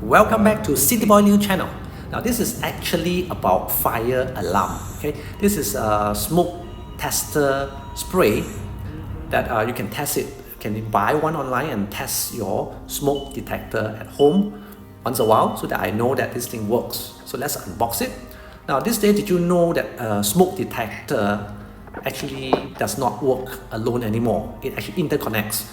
Welcome back to City Boy New channel. Now this is actually about fire alarm. Okay, this is a smoke tester spray that you can test it. You can buy one online and test your smoke detector at home once a while so that I know that this thing works. So let's unbox it. Now this day, did you know that a smoke detector actually does not work alone anymore? It actually interconnects.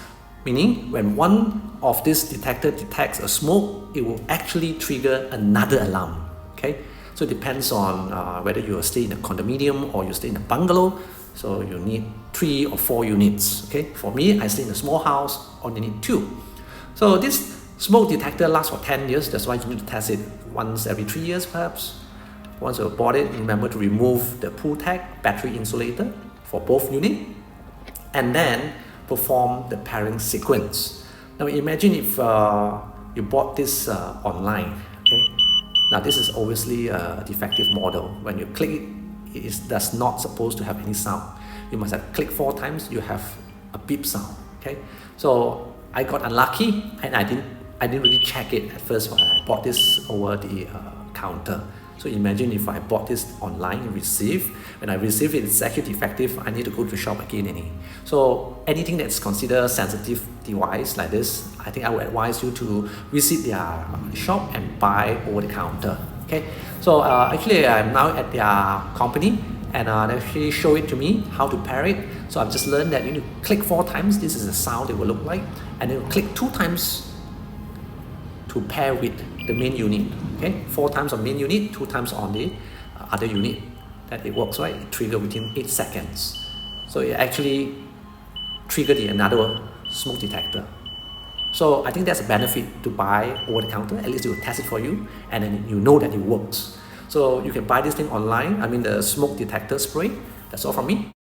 Meaning, when one of this detector detects a smoke, it will actually trigger another alarm. Okay, so it depends on whether you stay in a condominium or you stay in a bungalow. So you need 3 or 4 units. Okay, for me, I stay in a small house, only need 2. So this smoke detector lasts for 10 years. That's why you need to test it once every 3 years, perhaps. Once you bought it, remember to remove the pull tag, battery insulator for both units, and then perform the pairing sequence. Now imagine if you bought this online. Okay, now this is obviously a defective model. When you click it, it does not supposed to have any sound. You must have clicked 4 times, you have a beep sound. Okay, so I got unlucky and I didn't really check it at first when I bought this over the counter. So imagine if I bought this online and when I receive it, it's actually defective, I need to go to the shop again. So anything that's considered sensitive device like this, I think I would advise you to visit their shop and buy over the counter. Okay, so actually I'm now at their company and they actually show it to me how to pair it. So I've just learned that you need to click 4 times, this is the sound it will look like, and then you click 2 times to pair with the main unit. Okay, 4 times on main unit, 2 times on the other unit. That it works, right? It trigger within 8 seconds. So it actually triggered another smoke detector. So I think that's a benefit to buy over the counter. At least it will test it for you, and then you know that it works. So you can buy this thing online. I mean the smoke detector spray. That's all from me.